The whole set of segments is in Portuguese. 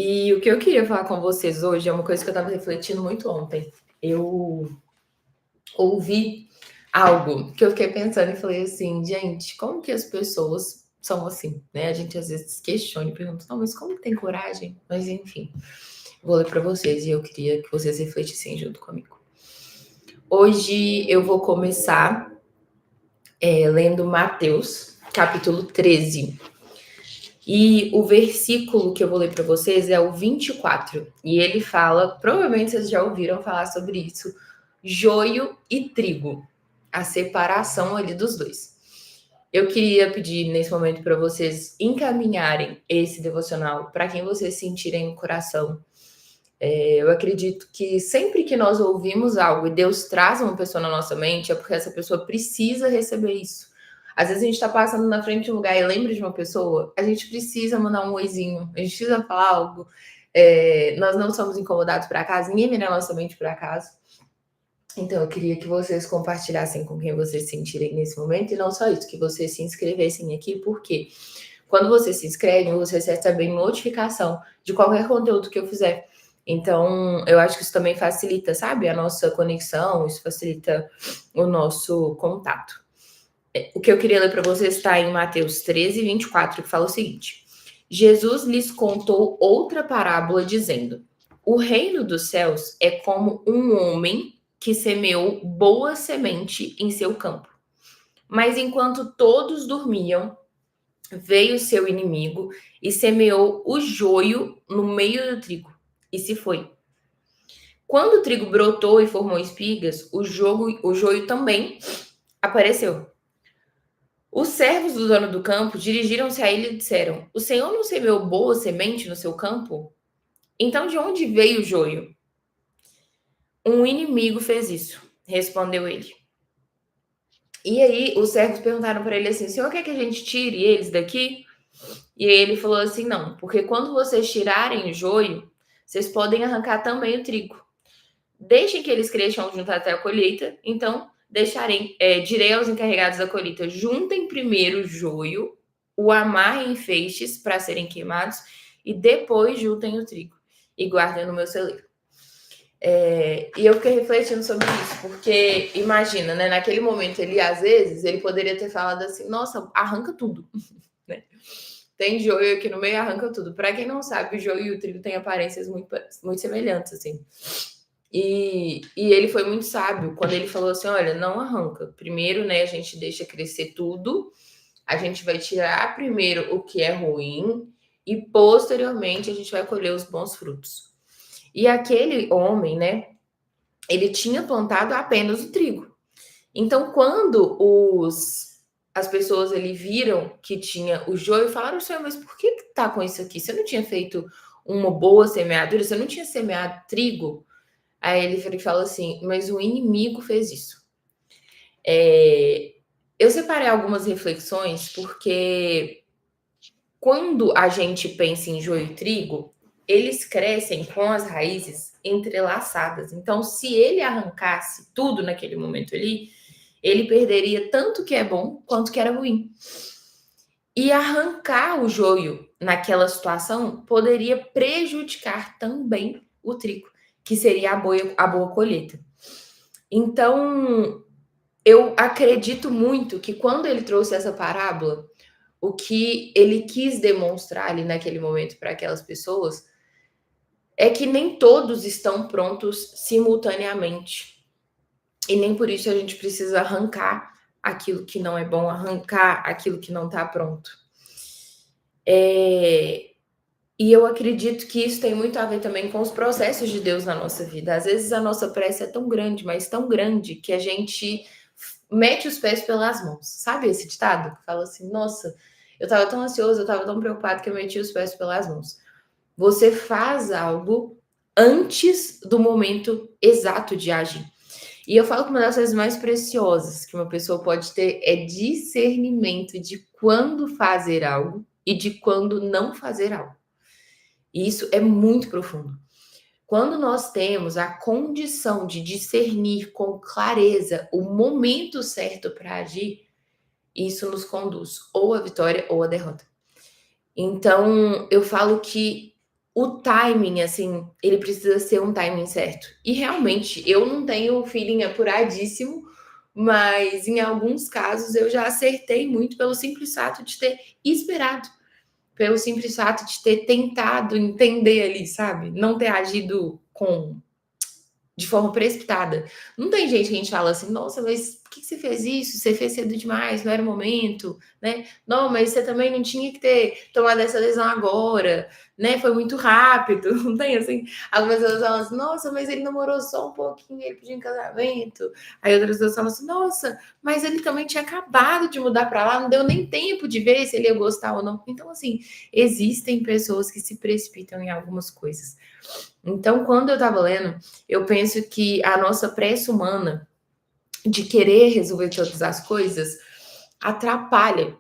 E o que eu queria falar com vocês hoje é uma coisa que eu estava refletindo muito ontem. Eu ouvi algo que eu fiquei pensando e falei assim, gente, como que as pessoas são assim, né? A gente às vezes questiona e pergunta, não, mas como que tem coragem? Mas enfim, vou ler para vocês e eu queria que vocês refletissem junto comigo. Hoje eu vou começar lendo Mateus, capítulo 13. E o versículo que eu vou ler para vocês é o 24. E ele fala, provavelmente vocês já ouviram falar sobre isso, joio e trigo, a separação ali dos dois. Eu queria pedir nesse momento para vocês encaminharem esse devocional para quem vocês sentirem no coração. Eu acredito que sempre que nós ouvimos algo e Deus traz uma pessoa na nossa mente, é porque essa pessoa precisa receber isso. Às vezes a gente está passando na frente de um lugar e lembra de uma pessoa, a gente precisa mandar um oizinho, a gente precisa falar algo. Nós não somos incomodados por acaso, ninguém vem na nossa mente por acaso. Então, eu queria que vocês compartilhassem com quem vocês sentirem nesse momento, e não só isso, que vocês se inscrevessem aqui, porque quando vocês se inscrevem, vocês recebem notificação de qualquer conteúdo que eu fizer. Então, eu acho que isso também facilita, sabe, a nossa conexão, isso facilita o nosso contato. O que eu queria ler para vocês está em Mateus 13, 24, que fala o seguinte: Jesus lhes contou outra parábola, dizendo: O reino dos céus é como um homem que semeou boa semente em seu campo. Mas enquanto todos dormiam, veio seu inimigo e semeou o joio no meio do trigo, e se foi. Quando o trigo brotou e formou espigas, o joio também apareceu. Os servos do dono do campo dirigiram-se a ele e disseram: O senhor não semeou boa semente no seu campo? Então de onde veio o joio? Um inimigo fez isso, respondeu ele. E aí os servos perguntaram para ele assim: O senhor quer que a gente tire eles daqui? E aí ele falou assim: Não, porque quando vocês tirarem o joio, vocês podem arrancar também o trigo. Deixem que eles cresçam junto até a colheita, então direi aos encarregados da colheita: juntem primeiro o joio, o amarrem em feixes para serem queimados, e depois juntem o trigo e guardem no meu celeiro. E eu fiquei refletindo sobre isso, porque imagina, né? Naquele momento ele, às vezes, ele poderia ter falado assim: nossa, arranca tudo, né? Tem joio aqui no meio, arranca tudo. Para quem não sabe, o joio e o trigo têm aparências muito semelhantes, assim. E ele foi muito sábio quando ele falou assim: olha, não arranca. Primeiro, né, a gente deixa crescer tudo, a gente vai tirar primeiro o que é ruim e posteriormente a gente vai colher os bons frutos. E aquele homem, né, ele tinha plantado apenas o trigo. Então, quando as pessoas ali viram que tinha o joio, falaram: Senhor, mas por que tá com isso aqui? Você não tinha feito uma boa semeadura? Você não tinha semeado trigo? Aí ele fala assim: mas o inimigo fez isso. Eu separei algumas reflexões, porque quando a gente pensa em joio e trigo, eles crescem com as raízes entrelaçadas. Então, se ele arrancasse tudo naquele momento ali, ele perderia tanto que é bom quanto que era ruim. E arrancar o joio naquela situação poderia prejudicar também o trigo, que seria a boa colheita. Então, eu acredito muito que quando ele trouxe essa parábola, o que ele quis demonstrar ali naquele momento para aquelas pessoas é que nem todos estão prontos simultaneamente. E nem por isso a gente precisa arrancar aquilo que não é bom, arrancar aquilo que não está pronto. E eu acredito que isso tem muito a ver também com os processos de Deus na nossa vida. Às vezes a nossa pressa é tão grande, mas tão grande, que a gente mete os pés pelas mãos. Sabe esse ditado? Que fala assim: nossa, eu estava tão ansioso, eu estava tão preocupado que eu meti os pés pelas mãos. Você faz algo antes do momento exato de agir. E eu falo que uma das coisas mais preciosas que uma pessoa pode ter é discernimento de quando fazer algo e de quando não fazer algo. E isso é muito profundo. Quando nós temos a condição de discernir com clareza o momento certo para agir, isso nos conduz ou à vitória ou à derrota. Então, eu falo que o timing, assim, ele precisa ser um timing certo. E realmente, eu não tenho o feeling apuradíssimo, mas em alguns casos eu já acertei muito pelo simples fato de ter esperado, pelo simples fato de ter tentado entender ali, sabe? Não ter agido com de forma precipitada. Não tem gente que a gente fala assim, nossa, mas por que você fez isso? Você fez cedo demais, não era o momento, né? Não, mas você também não tinha que ter tomado essa decisão agora, né? Foi muito rápido. Não tem assim. Algumas pessoas falam assim, nossa, mas ele namorou só um pouquinho, ele pediu em casamento. Aí outras pessoas falam assim, nossa, mas ele também tinha acabado de mudar para lá, não deu nem tempo de ver se ele ia gostar ou não. Então, assim, existem pessoas que se precipitam em algumas coisas. Então, quando eu estava lendo, eu penso que a nossa pressa humana de querer resolver todas as coisas atrapalha.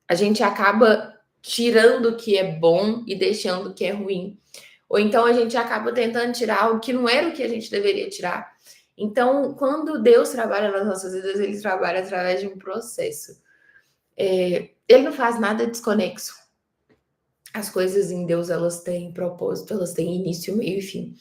A gente acaba tirando o que é bom e deixando o que é ruim. Ou então a gente acaba tentando tirar algo que não era o que a gente deveria tirar. Então, quando Deus trabalha nas nossas vidas, ele trabalha através de um processo. Ele não faz nada desconexo. As coisas em Deus, elas têm propósito, elas têm início, meio e fim.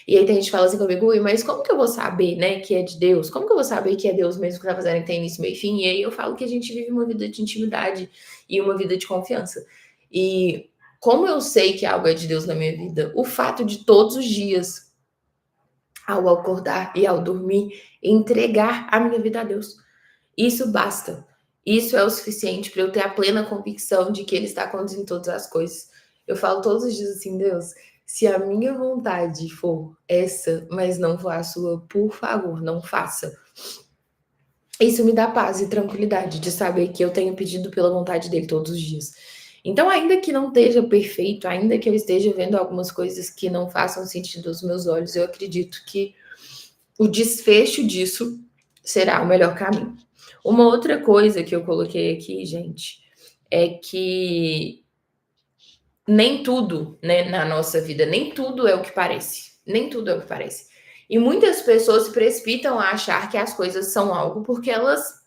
E aí tem gente que fala assim comigo, ui, mas como que eu vou saber, né, que é de Deus? Como que eu vou saber que é Deus mesmo que tá fazendo que tem início, meio e fim? E aí eu falo que a gente vive uma vida de intimidade e uma vida de confiança. E como eu sei que algo é de Deus na minha vida, o fato de todos os dias, ao acordar e ao dormir, entregar a minha vida a Deus. Isso basta. Isso é o suficiente para eu ter a plena convicção de que Ele está conduzindo todas as coisas. Eu falo todos os dias assim, Deus, se a minha vontade for essa, mas não for a sua, por favor, não faça. Isso me dá paz e tranquilidade de saber que eu tenho pedido pela vontade dele todos os dias. Então, ainda que não esteja perfeito, ainda que eu esteja vendo algumas coisas que não façam sentido aos meus olhos, eu acredito que o desfecho disso será o melhor caminho. Uma outra coisa que eu coloquei aqui, gente, é que nem tudo, né, na nossa vida, nem tudo é o que parece. Nem tudo é o que parece. E muitas pessoas se precipitam a achar que as coisas são algo porque elas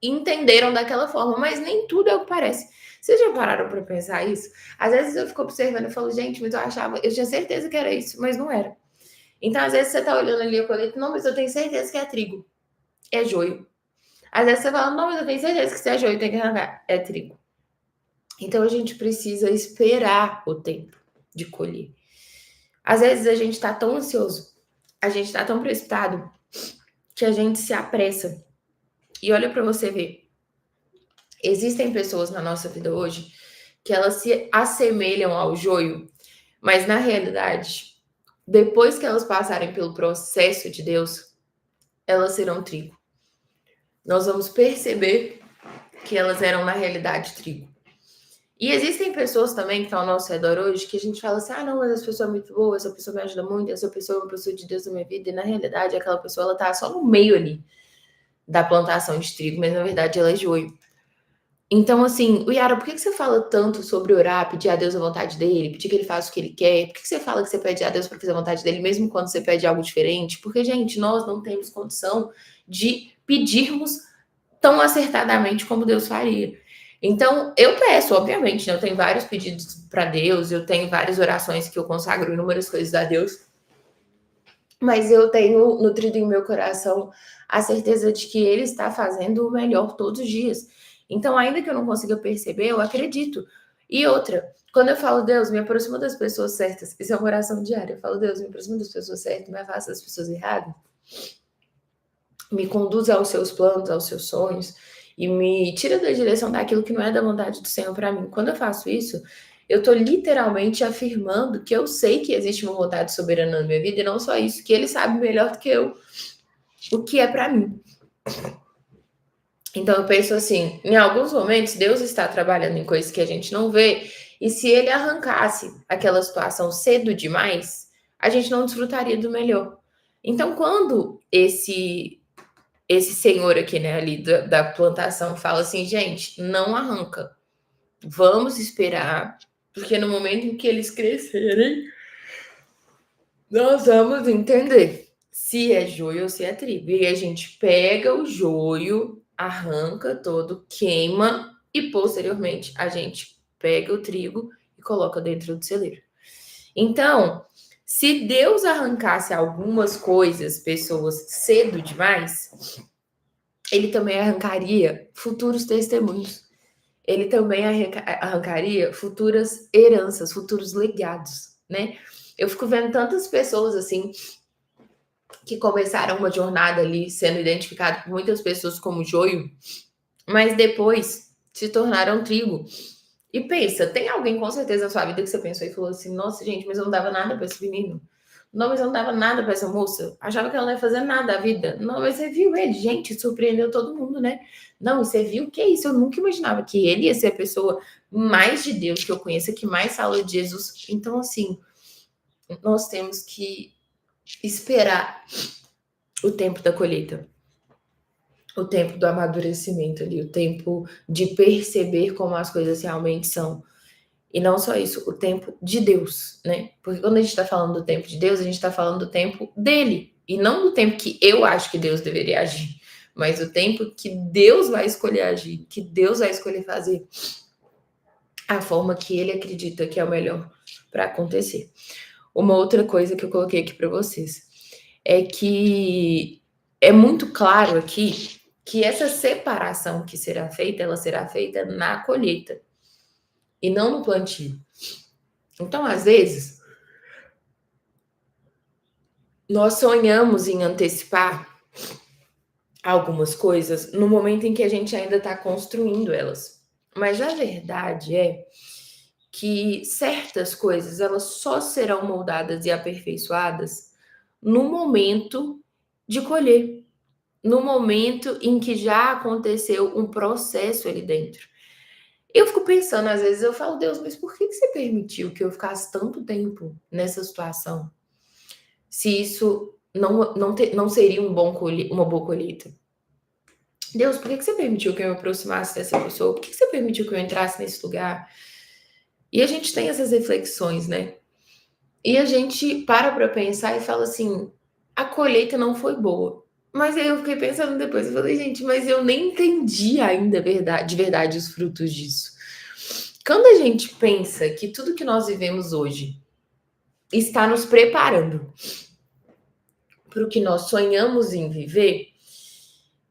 entenderam daquela forma, mas nem tudo é o que parece. Vocês já pararam para pensar isso? Às vezes eu fico observando e falo, gente, mas eu tinha certeza que era isso, mas não era. Então, às vezes você tá olhando ali a colheita, não, mas eu tenho certeza que é trigo, é joio. Às vezes você fala, não, mas eu tenho certeza que se é joio, tem que arrancar, é trigo. Então a gente precisa esperar o tempo de colher. Às vezes a gente tá tão ansioso, a gente tá tão precipitado, que a gente se apressa. E olha para você ver, existem pessoas na nossa vida hoje que elas se assemelham ao joio, mas na realidade, depois que elas passarem pelo processo de Deus, elas serão trigo. Nós vamos perceber que elas eram na realidade trigo. E existem pessoas também que estão ao nosso redor hoje que a gente fala assim, ah, não, mas essa pessoa é muito boa, essa pessoa me ajuda muito, essa pessoa é uma pessoa de Deus na minha vida, e na realidade aquela pessoa, ela tá só no meio ali da plantação de trigo, mas na verdade ela é joio. Então, assim, o Yara, por que você fala tanto sobre orar, pedir a Deus a vontade dele, pedir que ele faça o que ele quer? Por que você fala que você pede a Deus para fazer a vontade dele, mesmo quando você pede algo diferente? Porque, gente, nós não temos condição de pedirmos tão acertadamente como Deus faria. Então, eu peço, obviamente, né? Eu tenho vários pedidos para Deus, eu tenho várias orações que eu consagro inúmeras coisas a Deus, mas eu tenho nutrido em meu coração a certeza de que Ele está fazendo o melhor todos os dias. Então, ainda que eu não consiga perceber, eu acredito. E outra, quando eu falo, Deus, me aproxima das pessoas certas, isso é uma oração diária. Eu falo, Deus, me aproxima das pessoas certas, me afasta das pessoas erradas, me conduza aos seus planos, aos seus sonhos e me tira da direção daquilo que não é da vontade do Senhor para mim. Quando eu faço isso, eu estou literalmente afirmando que eu sei que existe uma vontade soberana na minha vida e não só isso, que Ele sabe melhor do que eu o que é para mim. Então eu penso assim, em alguns momentos Deus está trabalhando em coisas que a gente não vê e se Ele arrancasse aquela situação cedo demais, a gente não desfrutaria do melhor. Então quando esse senhor aqui, né, ali da plantação fala assim, gente, não arranca. Vamos esperar, porque no momento em que eles crescerem, nós vamos entender se é joio ou se é trigo. E aí a gente pega o joio, arranca todo, queima e posteriormente a gente pega o trigo e coloca dentro do celeiro. Então, se Deus arrancasse algumas coisas, pessoas, cedo demais, ele também arrancaria futuros testemunhos. Ele também arrancaria futuras heranças, futuros legados, né? Eu fico vendo tantas pessoas assim que começaram uma jornada ali sendo identificado por muitas pessoas como joio, mas depois se tornaram trigo. E pensa, tem alguém com certeza na sua vida que você pensou e falou assim: nossa, gente, mas eu não dava nada para esse menino. Não, mas eu não dava nada para essa moça. Achava que ela não ia fazer nada da vida. Não, mas você viu ele, gente, surpreendeu todo mundo, né? Não, e você viu que é isso? Eu nunca imaginava que ele ia ser a pessoa mais de Deus que eu conheço, que mais fala de Jesus. Então, assim, nós temos que esperar o tempo da colheita, o tempo do amadurecimento ali, o tempo de perceber como as coisas realmente são. E não só isso, o tempo de Deus, né? Porque quando a gente está falando do tempo de Deus, a gente está falando do tempo dele. E não do tempo que eu acho que Deus deveria agir, mas o tempo que Deus vai escolher agir, que Deus vai escolher fazer a forma que ele acredita que é o melhor para acontecer. Uma outra coisa que eu coloquei aqui para vocês é que é muito claro aqui que essa separação que será feita, ela será feita na colheita e não no plantio. Então, às vezes, nós sonhamos em antecipar algumas coisas no momento em que a gente ainda está construindo elas. Mas a verdade é que certas coisas elas só serão moldadas e aperfeiçoadas no momento de colher, no momento em que já aconteceu um processo ali dentro. Eu fico pensando, às vezes eu falo, Deus, mas por que você permitiu que eu ficasse tanto tempo nessa situação? Se isso não seria uma boa colheita. Deus, por que você permitiu que eu me aproximasse dessa pessoa? Por que você permitiu que eu entrasse nesse lugar? E a gente tem essas reflexões, né? E a gente para pensar e fala assim: a colheita não foi boa. Mas aí eu fiquei pensando depois, eu falei, gente, mas eu nem entendi ainda de verdade os frutos disso. Quando a gente pensa que tudo que nós vivemos hoje está nos preparando para o que nós sonhamos em viver,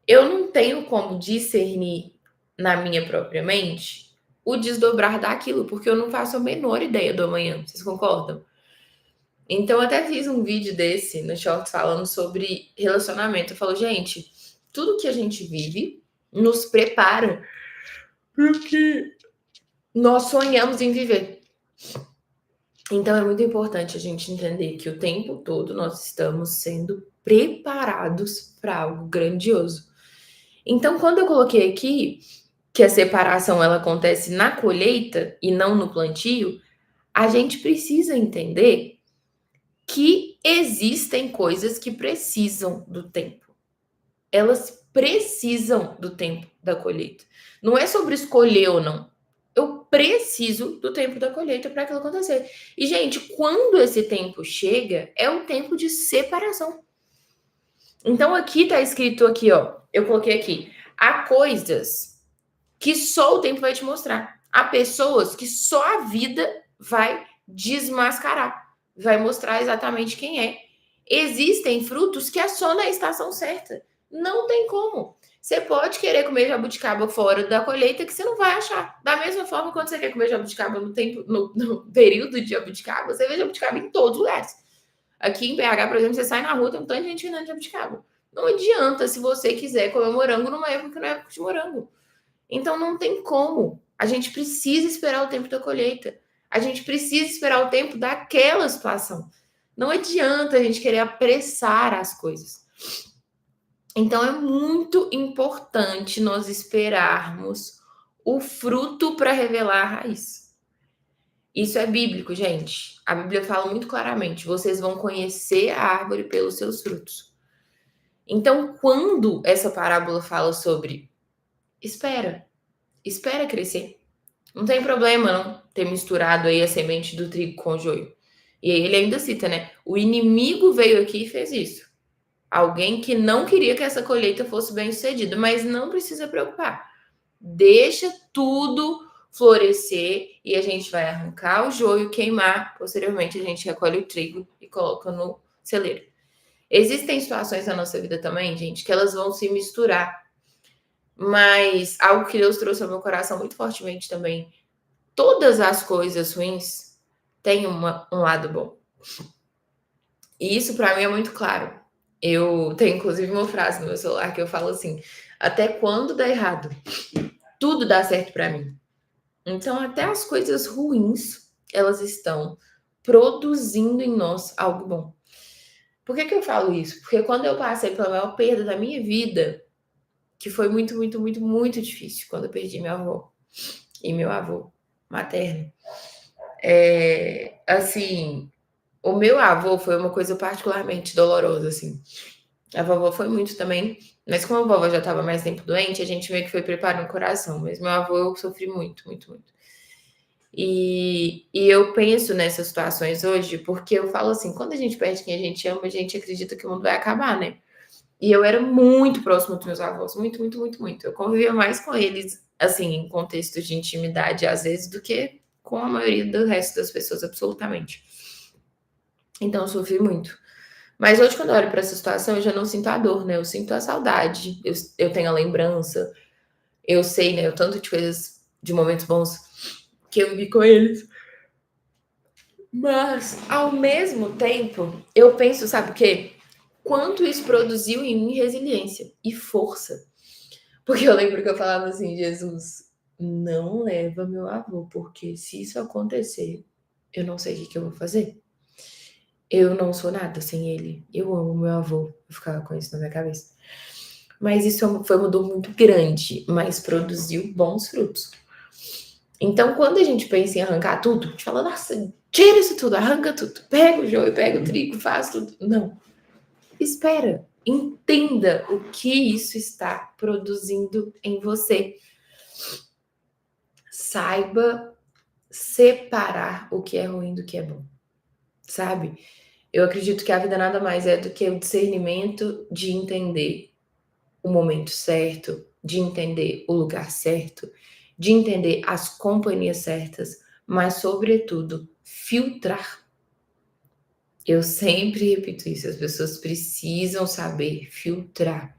eu não tenho como discernir na minha própria mente o desdobrar daquilo, porque eu não faço a menor ideia do amanhã. Vocês concordam? Então, eu até fiz um vídeo desse no Shorts falando sobre relacionamento. Eu falo, gente, tudo que a gente vive nos prepara porque nós sonhamos em viver. Então, é muito importante a gente entender que o tempo todo nós estamos sendo preparados para algo grandioso. Então, quando eu coloquei aqui que a separação ela acontece na colheita e não no plantio, a gente precisa entender que existem coisas que precisam do tempo. Elas precisam do tempo da colheita. Não é sobre escolher ou não. Eu preciso do tempo da colheita para aquilo acontecer. E, gente, quando esse tempo chega, é o tempo de separação. Então, aqui tá escrito aqui, ó. Eu coloquei aqui. Há coisas que só o tempo vai te mostrar. Há pessoas que só a vida vai desmascarar, vai mostrar exatamente quem é. Existem frutos que é só na estação certa. Não tem como. Você pode querer comer jabuticaba fora da colheita que você não vai achar. Da mesma forma, quando você quer comer jabuticaba no período de jabuticaba, você vê jabuticaba em todos os lugares. Aqui em BH, por exemplo, você sai na rua, tem um tanto de gente vendendo jabuticaba. Não adianta se você quiser comer morango numa época que não é época de morango. Então não tem como. A gente precisa esperar o tempo da colheita. A gente precisa esperar o tempo daquela situação. Não adianta a gente querer apressar as coisas. Então é muito importante nós esperarmos o fruto para revelar a raiz. Isso é bíblico, gente. A Bíblia fala muito claramente: vocês vão conhecer a árvore pelos seus frutos. Então, quando essa parábola fala sobre espera crescer. Não tem problema não ter misturado aí a semente do trigo com o joio. E aí ele ainda cita, né? O inimigo veio aqui e fez isso. Alguém que não queria que essa colheita fosse bem sucedida, mas não precisa preocupar. Deixa tudo florescer e a gente vai arrancar o joio, queimar, posteriormente a gente recolhe o trigo e coloca no celeiro. Existem situações na nossa vida também, gente, que elas vão se misturar, mas algo que Deus trouxe ao meu coração muito fortemente também, todas as coisas ruins têm um lado bom. E isso para mim é muito claro. Eu tenho inclusive uma frase no meu celular que eu falo assim: até quando dá errado, tudo dá certo para mim. Então, até as coisas ruins, elas estão produzindo em nós algo bom. Por que eu falo isso? Porque quando eu passei pela maior perda da minha vida, que foi muito, muito, muito, muito difícil, quando eu perdi minha avó e meu avô materno, assim, o meu avô foi uma coisa particularmente dolorosa, assim. A vovó foi muito também, mas como a vovó já estava mais tempo doente, a gente meio que foi preparando o coração. Mas meu avô eu sofri muito, muito, muito. E eu penso nessas situações hoje, porque eu falo assim, quando a gente perde quem a gente ama, a gente acredita que o mundo vai acabar, né? E eu era muito próximo dos meus avós, muito, muito, muito, muito. Eu convivia mais com eles, assim, em contextos de intimidade, às vezes, do que com a maioria do resto das pessoas, absolutamente. Então, eu sofri muito. Mas hoje, quando eu olho para essa situação, eu já não sinto a dor, né? Eu sinto a saudade, eu tenho a lembrança, eu sei, né? O tanto de coisas, de momentos bons que eu vivi com eles. Mas, ao mesmo tempo, eu penso, sabe o quê? Quanto isso produziu em mim resiliência e força. Porque eu lembro que eu falava assim, Jesus, não leva meu avô, porque se isso acontecer, eu não sei o que eu vou fazer. Eu não sou nada sem ele. Eu amo meu avô. Eu ficava com isso na minha cabeça. Mas isso foi uma dor muito grande, mas produziu bons frutos. Então, quando a gente pensa em arrancar tudo, a gente fala, nossa, tira isso tudo, arranca tudo, pega o joio, pega o trigo, faz tudo. Não. Espera, entenda o que isso está produzindo em você. Saiba separar o que é ruim do que é bom, sabe? Eu acredito que a vida nada mais é do que o discernimento de entender o momento certo, de entender o lugar certo, de entender as companhias certas, mas, sobretudo, filtrar. Eu sempre repito isso, as pessoas precisam saber filtrar.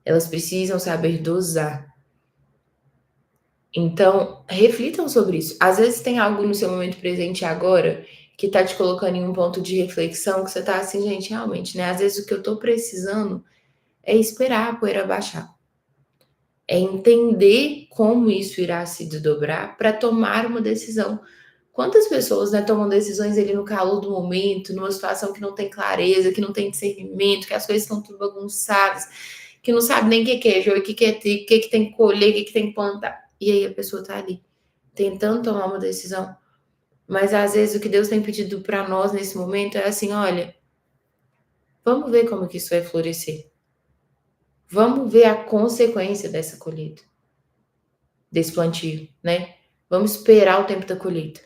Elas precisam saber dosar. Então, reflitam sobre isso. Às vezes tem algo no seu momento presente agora que tá te colocando em um ponto de reflexão que você tá assim, gente, realmente, né? Às vezes o que eu tô precisando é esperar a poeira baixar. É entender como isso irá se desdobrar para tomar uma decisão. Quantas pessoas, né, tomam decisões ali no calor do momento, numa situação que não tem clareza, que não tem discernimento, que as coisas estão tudo bagunçadas, que não sabe nem o que é joio, o que é trigo, o que tem que colher, o que tem que plantar. E aí a pessoa tá ali, tentando tomar uma decisão. Mas às vezes o que Deus tem pedido para nós nesse momento é assim: olha, vamos ver como que isso vai florescer. Vamos ver a consequência dessa colheita, desse plantio, né? Vamos esperar o tempo da colheita.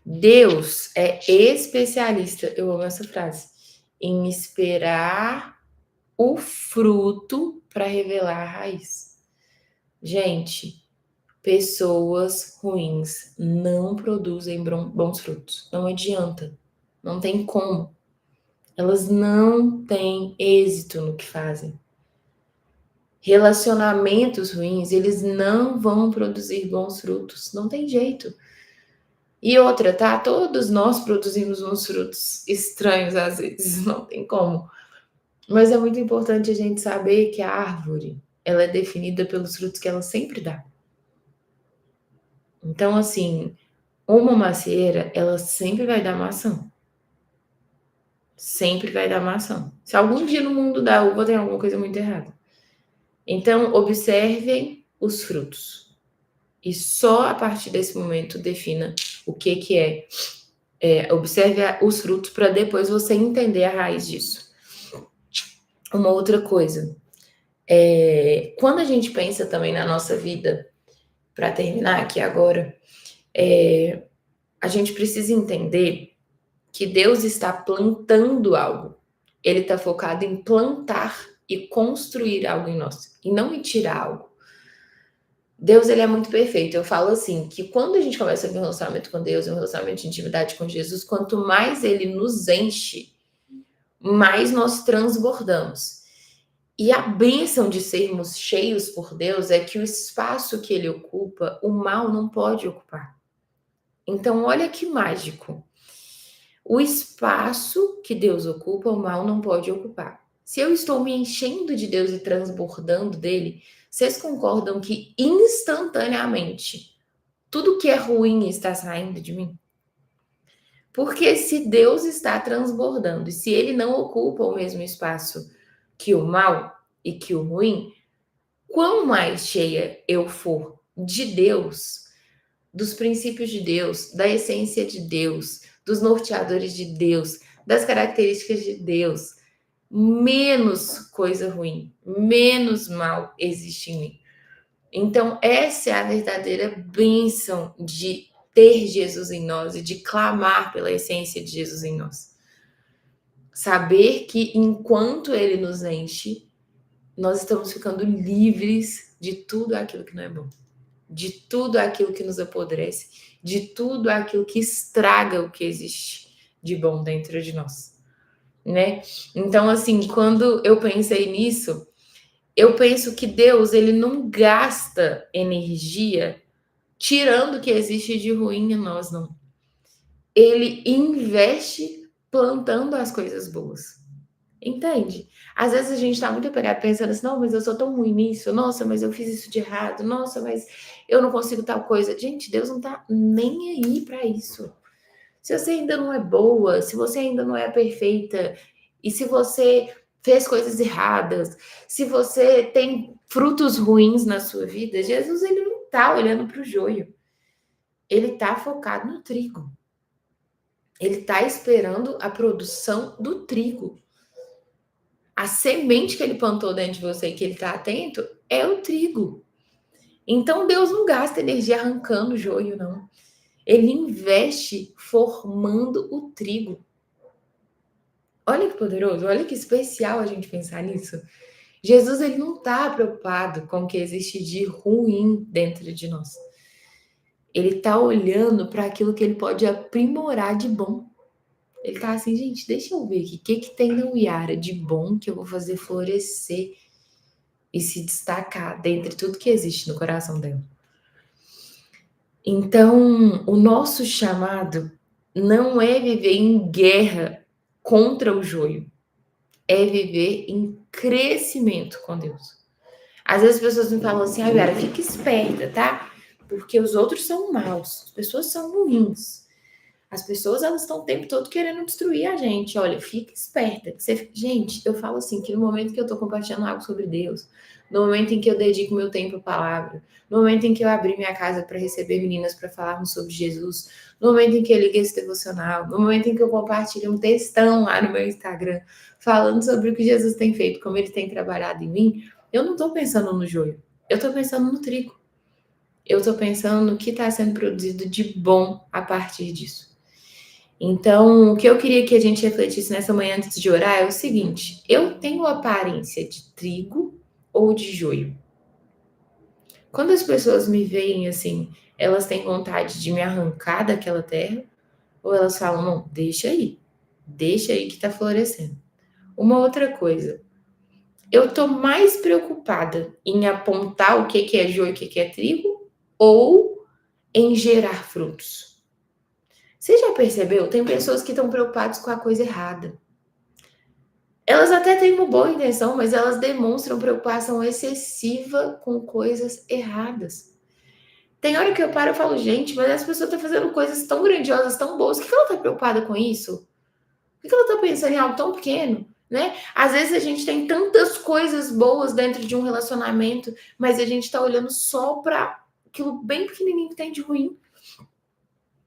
Deus é especialista, eu amo essa frase, em esperar o fruto para revelar a raiz. Gente, pessoas ruins não produzem bons frutos. Não adianta. Não tem como. Elas não têm êxito no que fazem. Relacionamentos ruins, eles não vão produzir bons frutos. Não tem jeito. E outra, tá? Todos nós produzimos uns frutos estranhos às vezes, não tem como. Mas é muito importante a gente saber que a árvore, ela é definida pelos frutos que ela sempre dá. Então, assim, uma macieira, ela sempre vai dar maçã. Sempre vai dar maçã. Se algum dia no mundo dá uva, tem alguma coisa muito errada. Então, observem os frutos. E só a partir desse momento defina o que é. Observe os frutos para depois você entender a raiz disso. Uma outra coisa, quando a gente pensa também na nossa vida, para terminar aqui agora, a gente precisa entender que Deus está plantando algo. Ele está focado em plantar e construir algo em nós, e não em tirar algo. Deus, ele é muito perfeito. Eu falo assim, que quando a gente começa a ter um relacionamento com Deus, um relacionamento de intimidade com Jesus, quanto mais ele nos enche, mais nós transbordamos. E a bênção de sermos cheios por Deus é que o espaço que ele ocupa, o mal não pode ocupar. Então, olha que mágico. O espaço que Deus ocupa, o mal não pode ocupar. Se eu estou me enchendo de Deus e transbordando dele, vocês concordam que instantaneamente tudo que é ruim está saindo de mim? Porque se Deus está transbordando e se ele não ocupa o mesmo espaço que o mal e que o ruim, quão mais cheia eu for de Deus, dos princípios de Deus, da essência de Deus, dos norteadores de Deus, das características de Deus, menos coisa ruim, menos mal existe em mim. Então, essa é a verdadeira bênção de ter Jesus em nós e de clamar pela essência de Jesus em nós. Saber que enquanto ele nos enche, nós estamos ficando livres de tudo aquilo que não é bom, de tudo aquilo que nos apodrece, de tudo aquilo que estraga o que existe de bom dentro de nós, né? Então, assim, quando eu pensei nisso, eu penso que Deus, ele não gasta energia tirando o que existe de ruim em nós, não. Ele investe plantando as coisas boas. Entende? Às vezes a gente tá muito apegado pensando assim, não, mas eu sou tão ruim nisso, nossa, mas eu fiz isso de errado, nossa, mas eu não consigo tal coisa. Gente, Deus não tá nem aí para isso. Se você ainda não é boa, se você ainda não é perfeita, e se você fez coisas erradas, se você tem frutos ruins na sua vida, Jesus ele não tá olhando para o joio. Ele tá focado no trigo. Ele tá esperando a produção do trigo. A semente que ele plantou dentro de você e que ele está atento é o trigo. Então Deus não gasta energia arrancando o joio, não. Ele investe formando o trigo. Olha que poderoso, olha que especial a gente pensar nisso. Jesus ele não está preocupado com o que existe de ruim dentro de nós. Ele está olhando para aquilo que ele pode aprimorar de bom. Ele está assim, gente, deixa eu ver aqui, o que tem na Yara de bom que eu vou fazer florescer e se destacar dentre tudo que existe no coração dela. Então, o nosso chamado não é viver em guerra contra o joio, é viver em crescimento com Deus. Às vezes as pessoas me falam assim, Vera, fica esperta, tá? Porque os outros são maus, as pessoas são ruins. As pessoas, elas estão o tempo todo querendo destruir a gente. Olha, fica esperta. Gente, eu falo assim, que no momento que eu tô compartilhando algo sobre Deus, no momento em que eu dedico meu tempo à palavra, no momento em que eu abri minha casa para receber meninas para falarmos sobre Jesus, no momento em que eu liguei esse devocional, no momento em que eu compartilho um textão lá no meu Instagram, falando sobre o que Jesus tem feito, como ele tem trabalhado em mim, eu não tô pensando no joio, eu tô pensando no trigo. Eu tô pensando no que está sendo produzido de bom a partir disso. Então, o que eu queria que a gente refletisse nessa manhã antes de orar é o seguinte: eu tenho aparência de trigo ou de joio? Quando as pessoas me veem assim, elas têm vontade de me arrancar daquela terra? Ou elas falam, não, deixa aí que tá florescendo. Uma outra coisa, eu tô mais preocupada em apontar o que é joio e o que é trigo ou em gerar frutos? Você já percebeu? Tem pessoas que estão preocupadas com a coisa errada. Elas até têm uma boa intenção, mas elas demonstram preocupação excessiva com coisas erradas. Tem hora que eu paro e falo, gente, mas essa pessoa está fazendo coisas tão grandiosas, tão boas, por que ela está preocupada com isso? Por que ela está pensando em algo tão pequeno? Né? Às vezes a gente tem tantas coisas boas dentro de um relacionamento, mas a gente está olhando só para aquilo bem pequenininho que tem de ruim.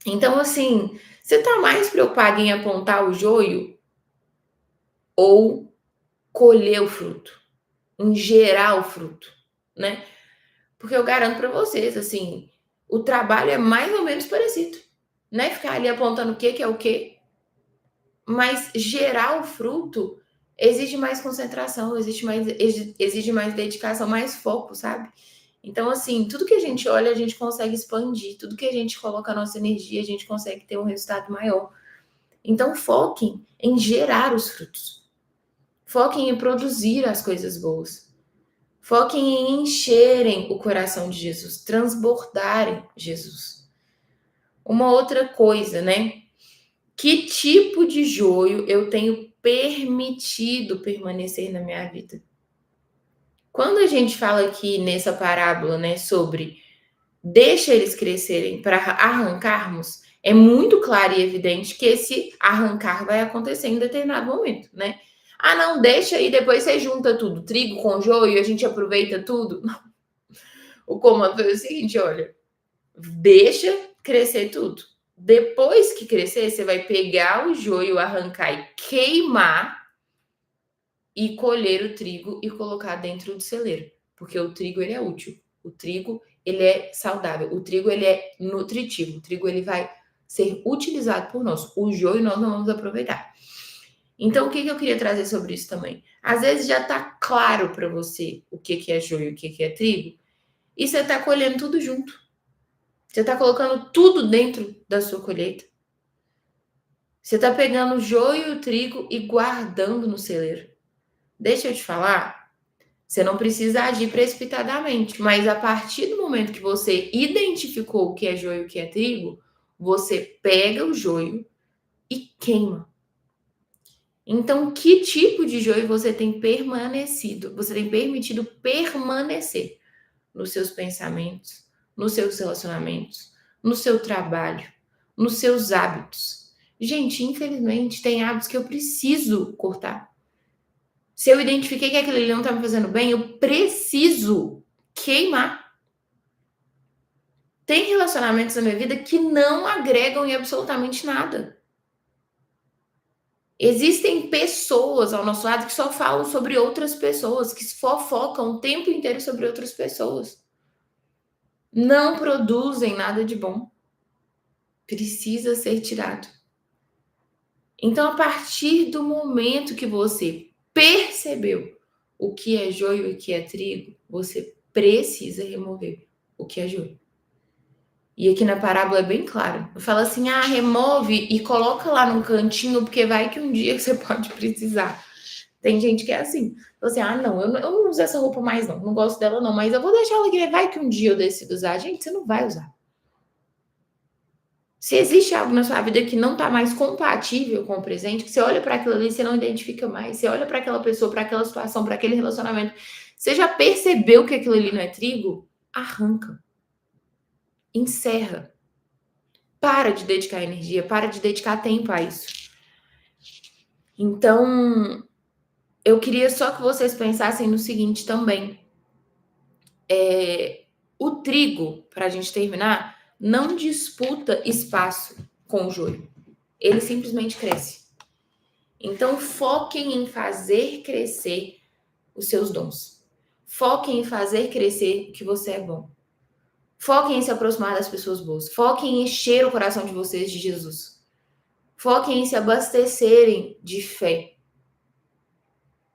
Então, assim, você está mais preocupado em apontar o joio ou colher o fruto, em gerar o fruto, né? Porque eu garanto para vocês, assim, o trabalho é mais ou menos parecido, né? Ficar ali apontando o que é o quê, mas gerar o fruto exige mais concentração, exige mais dedicação, mais foco, sabe? Então, assim, tudo que a gente olha, a gente consegue expandir. Tudo que a gente coloca a nossa energia, a gente consegue ter um resultado maior. Então, foquem em gerar os frutos. Foquem em produzir as coisas boas. Foquem em encherem o coração de Jesus, transbordarem Jesus. Uma outra coisa, né? Que tipo de joio eu tenho permitido permanecer na minha vida? Quando a gente fala aqui nessa parábola, né, sobre deixa eles crescerem para arrancarmos, é muito claro e evidente que esse arrancar vai acontecer em determinado momento, né? Ah, não, deixa aí, depois você junta tudo, trigo com joio, e a gente aproveita tudo. O comando foi o seguinte, olha, deixa crescer tudo. Depois que crescer, você vai pegar o joio, arrancar e queimar e colher o trigo e colocar dentro do celeiro, porque o trigo ele é útil. O trigo ele é saudável, o trigo ele é nutritivo, o trigo ele vai ser utilizado por nós. O joio nós não vamos aproveitar. Então, o que eu queria trazer sobre isso também? Às vezes já está claro para você o que é joio e o que é trigo, e você está colhendo tudo junto. Você está colocando tudo dentro da sua colheita. Você está pegando o joio e o trigo e guardando no celeiro. Deixa eu te falar, você não precisa agir precipitadamente, mas a partir do momento que você identificou o que é joio e o que é trigo, você pega o joio e queima. Então, que tipo de joio você tem permanecido? Você tem permitido permanecer nos seus pensamentos, nos seus relacionamentos, no seu trabalho, nos seus hábitos? Gente, infelizmente, tem hábitos que eu preciso cortar. Se eu identifiquei que aquele ali não está me fazendo bem, eu preciso queimar. Tem relacionamentos na minha vida que não agregam em absolutamente nada. Existem pessoas ao nosso lado que só falam sobre outras pessoas, que fofocam o tempo inteiro sobre outras pessoas. Não produzem nada de bom. Precisa ser tirado. Então, a partir do momento que você percebeu o que é joio e o que é trigo, você precisa remover o que é joio. E aqui na parábola é bem claro. Fala assim, remove e coloca lá num cantinho, porque vai que um dia você pode precisar. Tem gente que é assim. Fala assim, não, eu não uso essa roupa mais não gosto dela não, mas eu vou deixar ela aqui, vai que um dia eu decido usar. Gente, você não vai usar. Se existe algo na sua vida que não está mais compatível com o presente, que você olha para aquilo ali e você não identifica mais, você olha para aquela pessoa, para aquela situação, para aquele relacionamento, você já percebeu que aquilo ali não é trigo? Arranca. Encerra. Para de dedicar energia, para de dedicar tempo a isso. Então, eu queria só que vocês pensassem no seguinte também. O trigo, para a gente terminar, não disputa espaço com o joio. Ele simplesmente cresce. Então, foquem em fazer crescer os seus dons. Foquem em fazer crescer que você é bom. Foquem em se aproximar das pessoas boas. Foquem em encher o coração de vocês de Jesus. Foquem em se abastecerem de fé.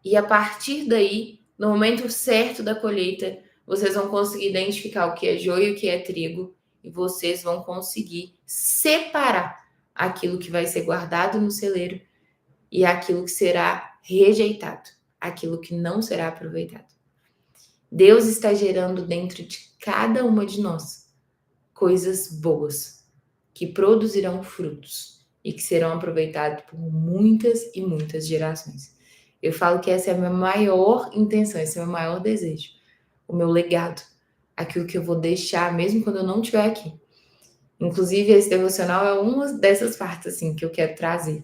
E a partir daí, no momento certo da colheita, vocês vão conseguir identificar o que é joio e o que é trigo. E vocês vão conseguir separar aquilo que vai ser guardado no celeiro e aquilo que será rejeitado, aquilo que não será aproveitado. Deus está gerando dentro de cada uma de nós coisas boas, que produzirão frutos e que serão aproveitados por muitas e muitas gerações. Eu falo que essa é a minha maior intenção, esse é o meu maior desejo, o meu legado, aquilo que eu vou deixar mesmo quando eu não estiver aqui. Inclusive, esse devocional é uma dessas partes assim, que eu quero trazer.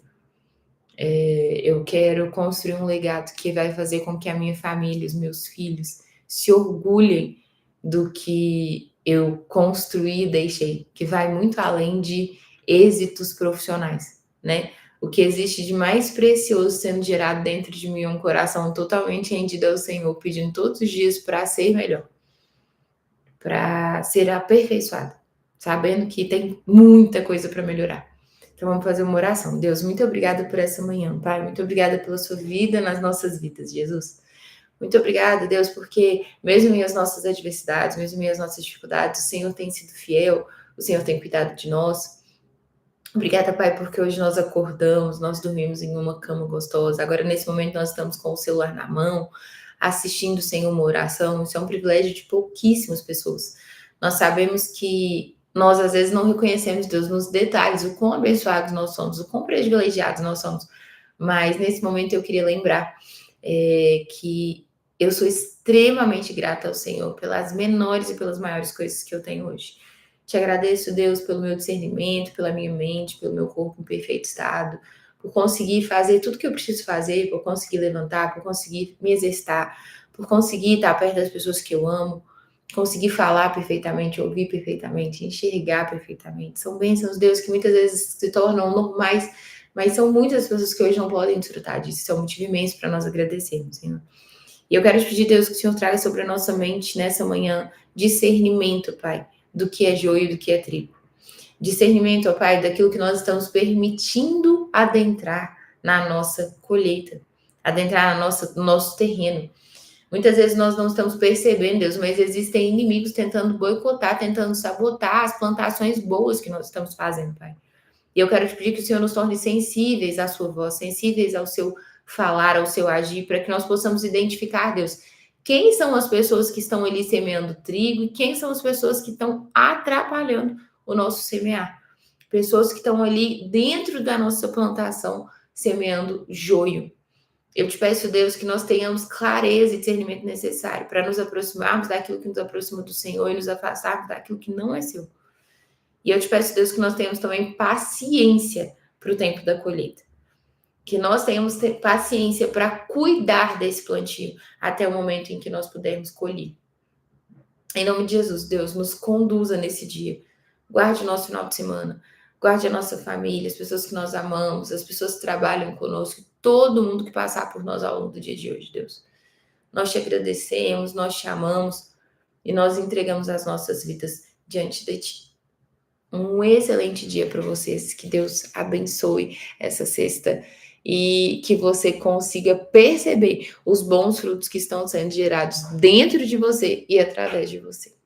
Eu quero construir um legado que vai fazer com que a minha família, os meus filhos, se orgulhem do que eu construí e deixei, que vai muito além de êxitos profissionais, né? O que existe de mais precioso sendo gerado dentro de mim é um coração totalmente rendido ao Senhor, pedindo todos os dias para ser melhor, para ser aperfeiçoado, sabendo que tem muita coisa para melhorar. Então vamos fazer uma oração. Deus, muito obrigada por essa manhã, Pai. Muito obrigada pela sua vida nas nossas vidas, Jesus. Muito obrigada, Deus, porque mesmo em as nossas adversidades, mesmo em as nossas dificuldades, o Senhor tem sido fiel, o Senhor tem cuidado de nós. Obrigada, Pai, porque hoje nós acordamos, nós dormimos em uma cama gostosa. Agora, nesse momento, nós estamos com o celular na mão, assistindo sem uma oração. Isso é um privilégio de pouquíssimas pessoas. Nós sabemos que nós, às vezes, não reconhecemos Deus nos detalhes, o quão abençoados nós somos, o quão privilegiados nós somos. Mas, nesse momento, eu queria lembrar que eu sou extremamente grata ao Senhor pelas menores e pelas maiores coisas que eu tenho hoje. Te agradeço, Deus, pelo meu discernimento, pela minha mente, pelo meu corpo em perfeito estado, por conseguir fazer tudo que eu preciso fazer, por conseguir levantar, por conseguir me exercitar, por conseguir estar perto das pessoas que eu amo, conseguir falar perfeitamente, ouvir perfeitamente, enxergar perfeitamente. São bênçãos, Deus, que muitas vezes se tornam normais, mas são muitas pessoas que hoje não podem desfrutar disso. Isso é um motivo imenso para nós agradecermos, Senhor. E eu quero te pedir, Deus, que o Senhor traga sobre a nossa mente nessa manhã discernimento, Pai, do que é joio e do que é trigo. Discernimento, ó Pai, daquilo que nós estamos permitindo adentrar na nossa colheita, adentrar no nosso terreno. Muitas vezes nós não estamos percebendo, Deus, mas existem inimigos tentando boicotar, tentando sabotar as plantações boas que nós estamos fazendo, Pai. E eu quero te pedir que o Senhor nos torne sensíveis à sua voz, sensíveis ao seu falar, ao seu agir, para que nós possamos identificar, Deus, quem são as pessoas que estão ali semeando trigo e quem são as pessoas que estão atrapalhando o nosso semear. Pessoas que estão ali dentro da nossa plantação semeando joio. Eu te peço, Deus, que nós tenhamos clareza e discernimento necessário para nos aproximarmos daquilo que nos aproxima do Senhor e nos afastarmos daquilo que não é seu. E eu te peço, Deus, que nós tenhamos também paciência para o tempo da colheita. Que nós tenhamos paciência para cuidar desse plantio até o momento em que nós pudermos colher. Em nome de Jesus, Deus, nos conduza nesse dia. Guarde o nosso final de semana. Guarde a nossa família, as pessoas que nós amamos, as pessoas que trabalham conosco, todo mundo que passar por nós ao longo do dia de hoje, Deus. Nós te agradecemos, nós te amamos e nós entregamos as nossas vidas diante de ti. Um excelente dia para vocês. Que Deus abençoe essa sexta e que você consiga perceber os bons frutos que estão sendo gerados dentro de você e através de você.